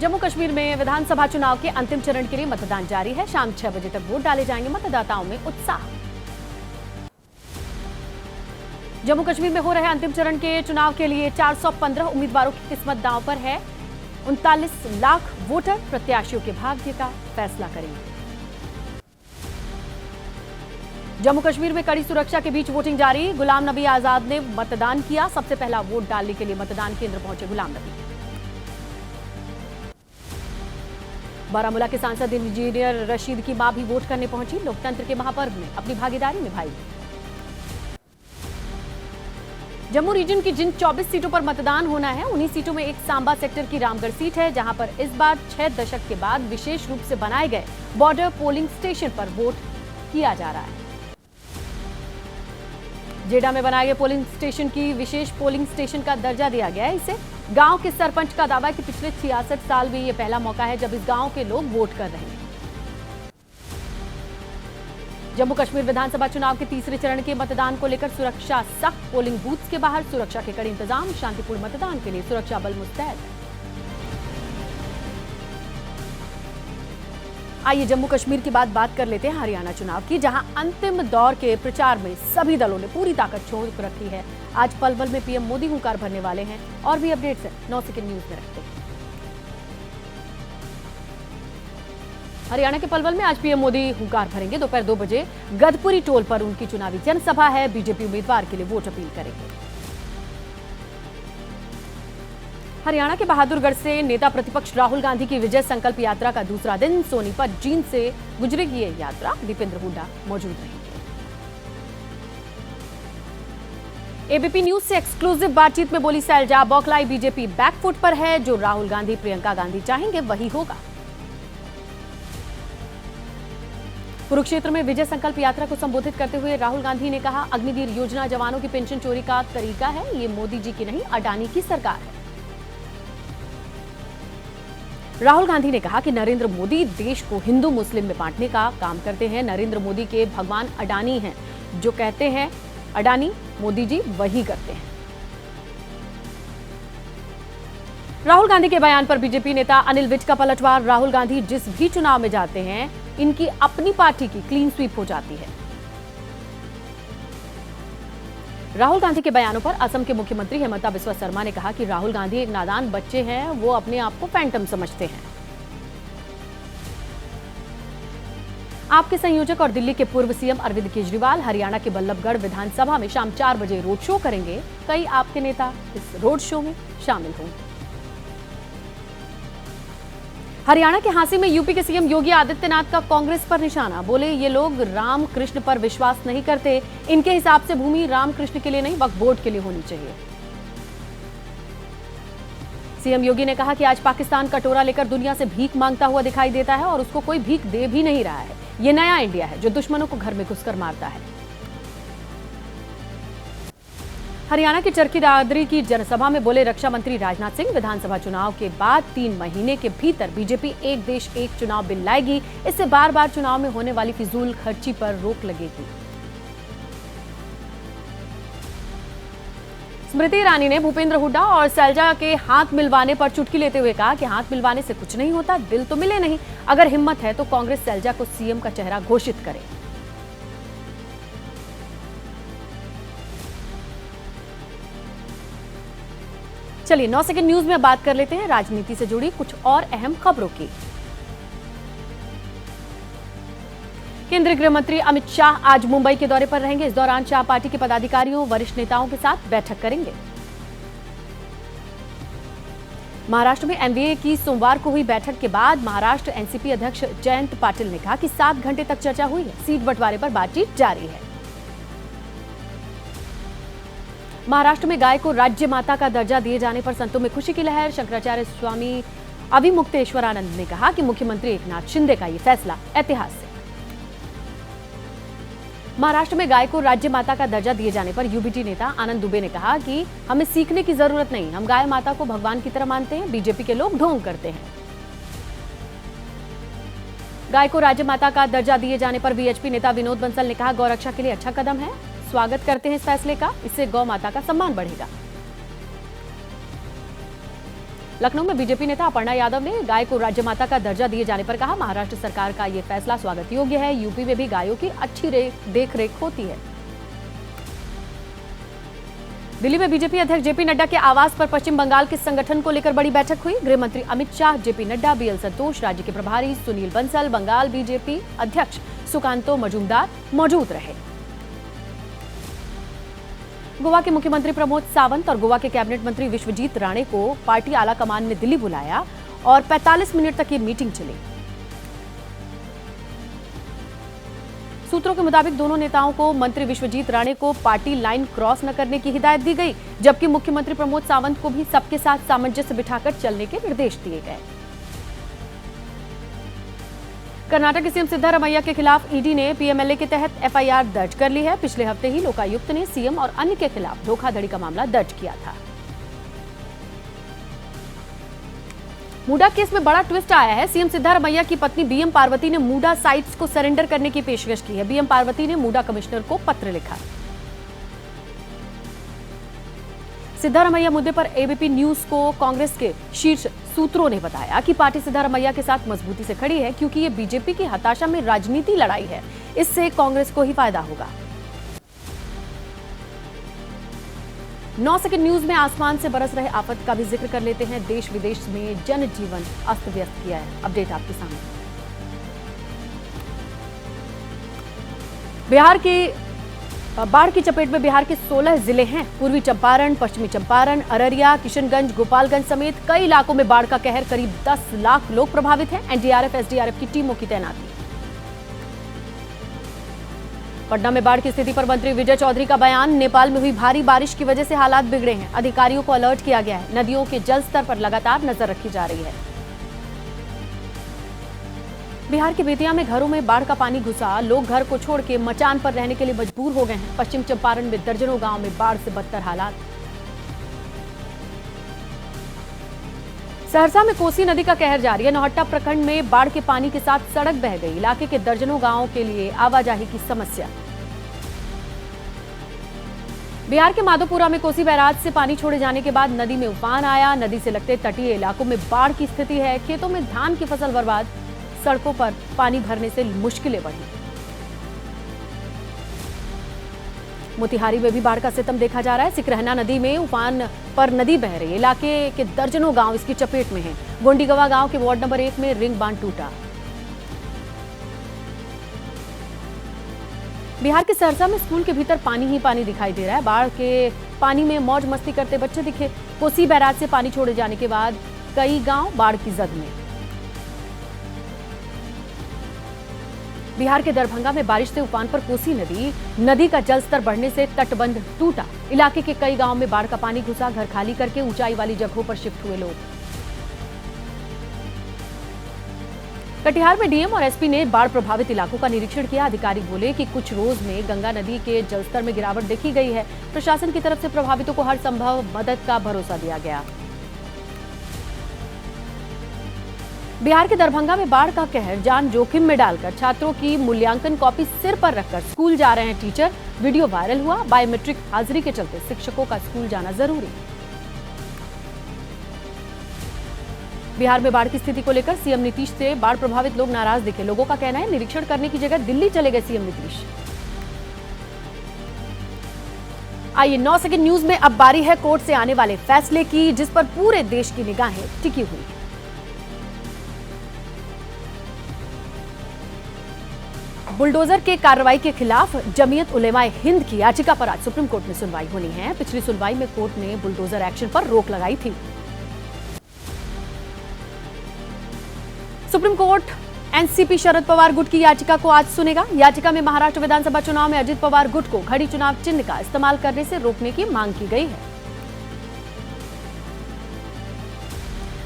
जम्मू कश्मीर में विधानसभा चुनाव के अंतिम चरण के लिए मतदान जारी है। शाम 6 बजे तक वोट डाले जाएंगे। मतदाताओं में उत्साह। जम्मू कश्मीर में हो रहे अंतिम चरण के चुनाव के लिए 415 उम्मीदवारों की किस्मत दांव पर है। 39 लाख वोटर प्रत्याशियों के भाग्य का फैसला करेंगे। जम्मू कश्मीर में कड़ी सुरक्षा के बीच वोटिंग जारी। गुलाम नबी आजाद ने मतदान किया। सबसे पहला वोट डालने के लिए मतदान केंद्र पहुंचे गुलाम नबी। बारामूला के सांसद इंजीनियर रशीद की मां भी वोट करने पहुंची। लोकतंत्र के महापर्व में अपनी भागीदारी निभाई। जम्मू रीजन की जिन 24 सीटों पर मतदान होना है, उन्हीं सीटों में एक सांबा सेक्टर की रामगढ़ सीट है, जहां पर इस बार 6 दशक के बाद विशेष रूप से बनाए गए बॉर्डर पोलिंग स्टेशन पर वोट किया जा रहा है। जेडा में बनाए गए पोलिंग स्टेशन की विशेष पोलिंग स्टेशन का दर्जा दिया गया है। इसे गांव के सरपंच का दावा है कि पिछले 66 साल में यह पहला मौका है जब इस गांव के लोग वोट कर रहे हैं। जम्मू कश्मीर विधानसभा चुनाव के तीसरे चरण के मतदान को लेकर सुरक्षा सख्त। पोलिंग बूथ्स के बाहर सुरक्षा के कड़े इंतजाम। शांतिपूर्ण मतदान के लिए सुरक्षा बल मुस्तैद। आइए जम्मू कश्मीर की बात कर लेते हैं हरियाणा चुनाव की, जहां अंतिम दौर के प्रचार में सभी दलों ने पूरी ताकत झोंक रखी है। आज पलवल में पीएम मोदी हुंकार भरने वाले हैं। और भी अपडेट्स हैं 9 सेकंड न्यूज में रखते हैं। हरियाणा के पलवल में आज पीएम मोदी हुंकार भरेंगे। दोपहर 2 बजे गदपुरी टोल पर उनकी चुनावी जनसभा है। बीजेपी उम्मीदवार के लिए वोट अपील करेंगे। हरियाणा के बहादुरगढ़ से नेता प्रतिपक्ष राहुल गांधी की विजय संकल्प यात्रा का दूसरा दिन। सोनीपत जींद से गुजरेगी ये यात्रा। दीपेंद्र हुड्डा मौजूद रहेंगे। एबीपी न्यूज से एक्सक्लूसिव बातचीत में बोली शैलजा, बौखलाई बीजेपी बैकफुट पर है। जो राहुल गांधी प्रियंका गांधी चाहेंगे वही होगा। कुरुक्षेत्र में विजय संकल्प यात्रा को संबोधित करते हुए राहुल गांधी ने कहा, अग्निवीर योजना जवानों की पेंशन चोरी का तरीका है। ये मोदी जी की नहीं, अडानी की सरकार है। राहुल गांधी ने कहा कि नरेंद्र मोदी देश को हिंदू मुस्लिम में बांटने का काम करते हैं। नरेंद्र मोदी के भगवान अडानी हैं। जो कहते हैं अडानी, मोदी जी वही करते हैं। राहुल गांधी के बयान पर बीजेपी नेता अनिल विज का पलटवार। राहुल गांधी जिस भी चुनाव में जाते हैं, इनकी अपनी पार्टी की क्लीन स्वीप हो जाती है। राहुल गांधी के बयानों पर असम के मुख्यमंत्री हेमंता बिस्वा शर्मा ने कहा कि राहुल गांधी एक नादान बच्चे हैं। वो अपने आप को फैंटम समझते हैं। आपके संयोजक और दिल्ली के पूर्व सीएम अरविंद केजरीवाल हरियाणा के बल्लभगढ़ विधानसभा में शाम 4 बजे रोड शो करेंगे। कई आपके नेता इस रोड शो में शामिल होंगे। हरियाणा के हांसी में यूपी के सीएम योगी आदित्यनाथ का कांग्रेस पर निशाना। बोले, ये लोग राम कृष्ण पर विश्वास नहीं करते। इनके हिसाब से भूमि राम कृष्ण के लिए नहीं, वक्फ बोर्ड के लिए होनी चाहिए। सीएम योगी ने कहा कि आज पाकिस्तान कटोरा लेकर दुनिया से भीख मांगता हुआ दिखाई देता है और उसको कोई भीख दे भी नहीं रहा है। ये नया इंडिया है जो दुश्मनों को घर में घुसकर मारता है। हरियाणा की चरखी दादरी की जनसभा में बोले रक्षा मंत्री राजनाथ सिंह, विधानसभा चुनाव के बाद 3 महीने के भीतर बीजेपी एक देश एक चुनाव बिल लाएगी। इससे बार बार चुनाव में होने वाली फिजूल खर्ची पर रोक लगेगी। स्मृति ईरानी ने भूपेंद्र हुड्डा और शैलजा के हाथ मिलवाने पर चुटकी लेते हुए कहा कि हाथ मिलवाने से कुछ नहीं होता, दिल तो मिले नहीं। अगर हिम्मत है तो कांग्रेस शैलजा को सीएम का चेहरा घोषित करे। चलिए 9 सेकंड न्यूज में बात कर लेते हैं राजनीति से जुड़ी कुछ और अहम खबरों की। केंद्रीय गृह मंत्री अमित शाह आज मुंबई के दौरे पर रहेंगे। इस दौरान शाह पार्टी के पदाधिकारियों, वरिष्ठ नेताओं के साथ बैठक करेंगे। महाराष्ट्र में एनडीए की सोमवार को हुई बैठक के बाद महाराष्ट्र एनसीपी अध्यक्ष जयंत पाटिल ने कहा कि 7 घंटे तक चर्चा हुई है। सीट बंटवारे पर बातचीत जारी है। महाराष्ट्र में गाय को राज्य माता का दर्जा दिए जाने पर संतों में खुशी की लहर। शंकराचार्य स्वामी अविमुक्तेश्वरानंद ने कहा कि मुख्यमंत्री एकनाथ शिंदे का यह फैसला ऐतिहासिक। महाराष्ट्र में गाय को राज्य माता का दर्जा दिए जाने पर यूबीटी नेता आनंद दुबे ने कहा कि हमें सीखने की जरूरत नहीं, हम गाय माता को भगवान की तरह मानते हैं। बीजेपी के लोग ढोंग करते हैं। गाय को राज्य माता का दर्जा दिए जाने पर बीएचपी नेता विनोद बंसल ने कहा, गौरक्षा के लिए अच्छा कदम है, स्वागत करते हैं इस फैसले का, इससे गौ माता का सम्मान बढ़ेगा। लखनऊ में बीजेपी नेता अपर्णा यादव ने गाय को राज्य माता का दर्जा दिए जाने पर कहा, महाराष्ट्र सरकार का ये फैसला स्वागत योग्य है। यूपी में भी गायों की अच्छी देखरेख होती है। दिल्ली में बीजेपी अध्यक्ष जेपी नड्डा के आवास पर पश्चिम बंगाल के संगठन को लेकर बड़ी बैठक हुई। गृह मंत्री अमित शाह, जेपी नड्डा, बीएल संतोष, राज्य के प्रभारी सुनील बंसल, बंगाल बीजेपी अध्यक्ष सुकांतो मजूमदार मौजूद रहे। गोवा के मुख्यमंत्री प्रमोद सावंत और गोवा के कैबिनेट मंत्री विश्वजीत राणे को पार्टी आलाकमान ने दिल्ली बुलाया और 45 मिनट तक ये मीटिंग चली। सूत्रों के मुताबिक दोनों नेताओं को मंत्री विश्वजीत राणे को पार्टी लाइन क्रॉस न करने की हिदायत दी गई, जबकि मुख्यमंत्री प्रमोद सावंत को भी सबके साथ सामंजस्य बिठाकर चलने के निर्देश दिए गए। कर्नाटक के सीएम सिद्धारमैया के खिलाफ ईडी ने पीएमएलए के तहत एफआईआर दर्ज कर ली है। पिछले हफ्ते ही लोकायुक्त ने सीएम और अन्य के खिलाफ धोखाधड़ी का मामला दर्ज किया था। मूडा केस में बड़ा ट्विस्ट आया है। सीएम सिद्धारमैया की पत्नी बीएम पार्वती ने मूडा साइट्स को सरेंडर करने की पेशकश की है। बीएम पार्वती ने मूडा कमिश्नर को पत्र लिखा। सिद्धारमैया मुद्दे पर एबीपी न्यूज को कांग्रेस के शीर्ष सूत्रों ने बताया कि पार्टी सिद्धारमैया के साथ मजबूती से खड़ी है, क्योंकि ये बीजेपी की हताशा में राजनीति लड़ाई है। इससे कांग्रेस को ही फायदा होगा। 9 सेकंड न्यूज में आसमान से बरस रहे आफत का भी जिक्र कर लेते हैं। देश विदेश में जनजीवन अस्त व्यस्त किया है। अपडेट आपके सामने। बिहार की बाढ़ की चपेट में बिहार के 16 जिले हैं। पूर्वी चंपारण, पश्चिमी चंपारण, अररिया, किशनगंज, गोपालगंज समेत कई इलाकों में बाढ़ का कहर। करीब 10 लाख लोग प्रभावित हैं। एनडीआरएफ, एसडीआरएफ की टीमों की तैनाती। पटना में बाढ़ की स्थिति पर मंत्री विजय चौधरी का बयान। नेपाल में हुई भारी बारिश की वजह से हालात बिगड़े हैं। अधिकारियों को अलर्ट किया गया है। नदियों के जल स्तर पर लगातार नजर रखी जा रही है। बिहार के बेतिया में घरों में बाढ़ का पानी घुसा। लोग घर को छोड़ के मचान पर रहने के लिए मजबूर हो गए हैं। पश्चिम चंपारण में दर्जनों गांव में बाढ़ से बदतर हालात। सहरसा में कोसी नदी का कहर जारी है। नौहट्टा प्रखंड में बाढ़ के पानी के साथ सड़क बह गई। इलाके के दर्जनों गांवों के लिए आवाजाही की समस्या। बिहार के माधोपुरा में कोसी बैराज से पानी छोड़े जाने के बाद नदी में उफान आया। नदी से लगते तटीय इलाकों में बाढ़ की स्थिति है। खेतों में धान की फसल बर्बाद। सड़कों पर पानी भरने से मुश्किलें बढ़ी। मोतिहारी में भी बाढ़ का सितम देखा जा रहा है। सिकरहना नदी में उफान पर नदी बह रही है। इलाके के दर्जनों गांव इसकी चपेट में हैं। गोंडीगवा गांव के वार्ड नंबर 1 में रिंग बांध टूटा। बिहार के सहरसा में स्कूल के भीतर पानी ही पानी दिखाई दे रहा है। बाढ़ के पानी में मौज मस्ती करते बच्चे दिखे। कोसी बैराज से पानी छोड़े जाने के बाद कई गांव बाढ़ की जद में। बिहार के दरभंगा में बारिश से उफान पर कोसी नदी का जलस्तर बढ़ने से तटबंध टूटा। इलाके के कई गांवों में बाढ़ का पानी घुसा। घर खाली करके ऊंचाई वाली जगहों पर शिफ्ट हुए लोग। कटिहार में डीएम और एसपी ने बाढ़ प्रभावित इलाकों का निरीक्षण किया। अधिकारी बोले कि कुछ रोज में गंगा नदी के जलस्तर में गिरावट देखी गई है। प्रशासन की तरफ से प्रभावितों को हर संभव मदद का भरोसा दिया गया। बिहार के दरभंगा में बाढ़ का कहर जान जोखिम में डालकर छात्रों की मूल्यांकन कॉपी सिर पर रखकर स्कूल जा रहे हैं टीचर। वीडियो वायरल हुआ। बायोमेट्रिक हाजिरी के चलते शिक्षकों का स्कूल जाना जरूरी। बिहार में बाढ़ की स्थिति को लेकर सीएम नीतीश से बाढ़ प्रभावित लोग नाराज दिखे। लोगों का कहना है निरीक्षण करने की जगह दिल्ली चले गए सीएम नीतीश। आइए 9 सेकंड न्यूज में अब बारी है कोर्ट से आने वाले फैसले की, जिस पर पूरे देश की निगाहें टिकी हुई है। बुलडोजर के कार्रवाई के खिलाफ जमीयत उलेमाए हिंद की याचिका पर आज सुप्रीम कोर्ट में सुनवाई होनी है। पिछली सुनवाई में कोर्ट ने बुलडोजर एक्शन पर रोक लगाई थी। Supreme court NCP Sharad Pawar गुट की याचिका को आज सुनेगा। याचिका में महाराष्ट्र विधानसभा चुनाव में अजित पवार गुट को घड़ी चुनाव चिन्ह का इस्तेमाल करने से रोकने की मांग की गई है।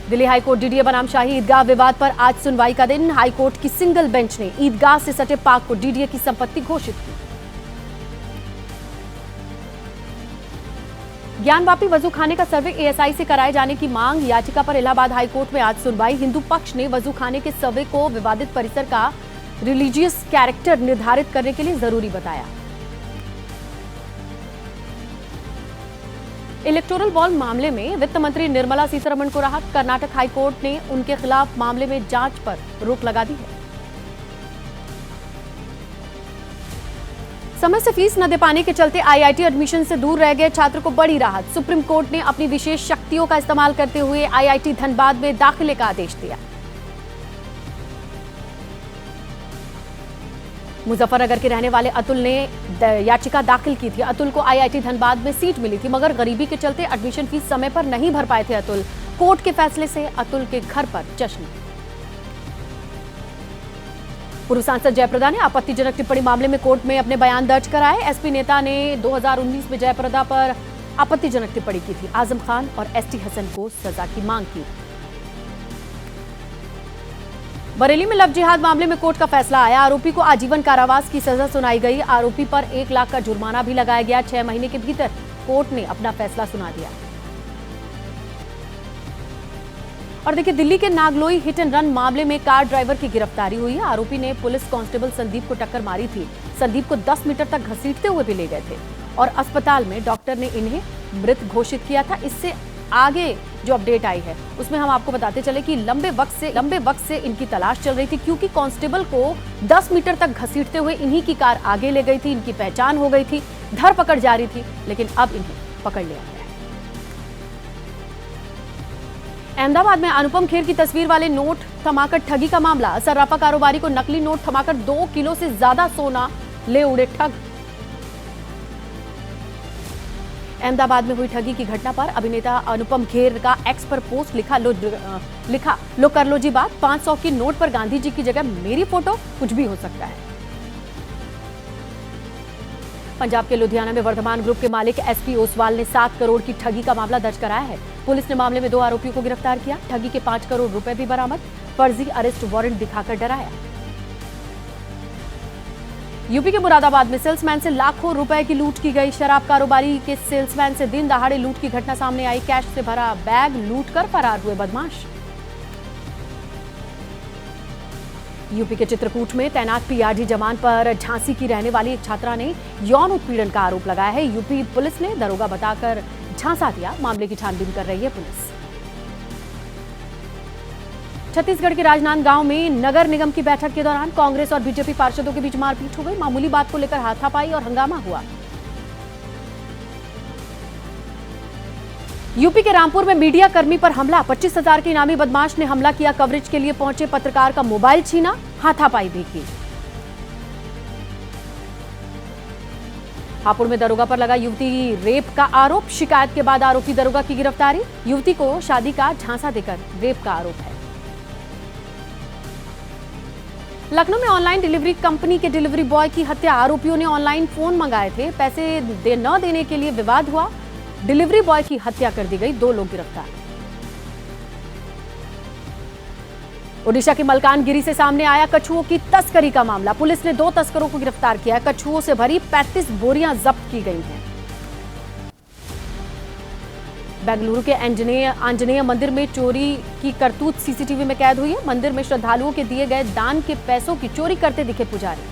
दिल्ली हाईकोर्ट डीडीए बनाम शाही ईदगाह विवाद पर आज सुनवाई का दिन। हाईकोर्ट की सिंगल बेंच ने ईदगाह से सटे पार्क को डीडीए की संपत्ति घोषित की। ज्ञानवापी वजूखाने का सर्वे एएसआई से कराए जाने की मांग। याचिका पर इलाहाबाद हाईकोर्ट में आज सुनवाई। हिंदू पक्ष ने वजूखाने के सर्वे को विवादित परिसर का रिलीजियस कैरेक्टर निर्धारित करने के लिए जरूरी बताया। इलेक्टोरल बॉन्ड मामले में वित्त मंत्री निर्मला सीतारमण को राहत। कर्नाटक हाईकोर्ट ने उनके खिलाफ मामले में जांच पर रोक लगा दी है। समय से फीस न दे पाने के चलते आईआईटी एडमिशन से दूर रह गए छात्र को बड़ी राहत। सुप्रीम कोर्ट ने अपनी विशेष शक्तियों का इस्तेमाल करते हुए आईआईटी धनबाद में दाखिले का आदेश दिया। मुजफ्फरनगर के रहने वाले अतुल ने याचिका दाखिल की थी। अतुल को आईआईटी धनबाद में सीट मिली थी, मगर गरीबी के चलते एडमिशन फीस समय पर नहीं भर पाए थे अतुल। कोर्ट के फैसले से अतुल के घर पर जश्न। पूर्व सांसद जयप्रदा ने आपत्तिजनक टिप्पणी मामले में कोर्ट में अपने बयान दर्ज कराए। एसपी नेता ने 2019 में जयप्रदा पर आपत्तिजनक टिप्पणी की थी। आजम खान और एसटी हसन को सजा की मांग की। बरेली में लव जिहाद मामले में कोर्ट का फैसला आया। आरोपी को आजीवन कारावास की सजा सुनाई गई। आरोपी पर 1 लाख का जुर्माना भी लगाया गया। 6 महीने के भीतर कोर्ट ने अपना फैसला सुना दिया। और देखिए, दिल्ली के नागलोई हिट एंड रन मामले में कार ड्राइवर की गिरफ्तारी हुई है। आरोपी ने पुलिस कांस्टेबल संदीप को टक्कर मारी थी। संदीप को 10 मीटर तक घसीटते हुए भी ले गए थे और अस्पताल में डॉक्टर ने इन्हें मृत घोषित किया था। इससे आगे जो अपडेट आई है उसमें हम आपको बताते चले कि लंबे वक्त से इनकी तलाश चल रही थी, क्योंकि कांस्टेबल को 10 मीटर तक घसीटते हुए इन्हीं की कार आगे ले गई थी। इनकी पहचान हो गई थी, धरपकड़ जारी थी, लेकिन अब इन्हें पकड़ लिया गया। अहमदाबाद में अनुपम खेर की तस्वीर वाले नोट थमाकर ठगी का मामला। सर्राफा कारोबारी को नकली नोट थमाकर 2 किलो से ज्यादा सोना ले उड़े ठग। अहमदाबाद में हुई ठगी की घटना पर अभिनेता अनुपम खेर का एक्स पर पोस्ट लिखा, लो कर लो जी बात। 500 की नोट पर गांधी जी की जगह मेरी फोटो, कुछ भी हो सकता है। पंजाब के लुधियाना में वर्धमान ग्रुप के मालिक एसपी ओसवाल ने 7 करोड़ की ठगी का मामला दर्ज कराया है। पुलिस ने मामले में 2 आरोपियों को गिरफ्तार किया। ठगी के 5 करोड़ रुपए भी बरामद। फर्जी अरेस्ट वारंट दिखाकर डराया। यूपी के मुरादाबाद में सेल्समैन से लाखों रुपए की लूट की गई। शराब कारोबारी के सेल्समैन से दिन दहाड़े लूट की घटना सामने आई। कैश से भरा बैग लूटकर फरार हुए बदमाश। यूपी के चित्रकूट में तैनात पीआरडी जवान पर झांसी की रहने वाली एक छात्रा ने यौन उत्पीड़न का आरोप लगाया है। यूपी पुलिस ने दरोगा बताकर झांसा दिया। मामले की छानबीन कर रही है पुलिस। छत्तीसगढ़ के राजनांदगांव में नगर निगम की बैठक के दौरान कांग्रेस और बीजेपी पार्षदों के बीच मारपीट हो गई। मामूली बात को लेकर हाथापाई और हंगामा हुआ। यूपी के रामपुर में मीडिया कर्मी पर हमला। 25,000 के इनामी बदमाश ने हमला किया। कवरेज के लिए पहुंचे पत्रकार का मोबाइल छीना, हाथापाई भी की। हापुड़ में दरोगा पर लगा युवती रेप का आरोप। शिकायत के बाद आरोपी दरोगा की गिरफ्तारी। युवती को शादी का झांसा देकर रेप का आरोप है। लखनऊ में ऑनलाइन डिलीवरी कंपनी के डिलीवरी बॉय की हत्या। आरोपियों ने ऑनलाइन फोन मंगाए थे। पैसे न देने के लिए विवाद हुआ। डिलीवरी बॉय की हत्या कर दी गई। 2 लोग गिरफ्तार। ओडिशा के मलकानगिरी से सामने आया कछुओं की तस्करी का मामला। पुलिस ने 2 तस्करों को गिरफ्तार किया। कछुओं से भरी 35 बोरियां जब्त की गई हैं। बेंगलुरु के आंजनेय मंदिर में चोरी की करतूत सीसीटीवी में कैद हुई है। मंदिर में श्रद्धालुओं के दिए गए दान के पैसों की चोरी करते दिखे पुजारी।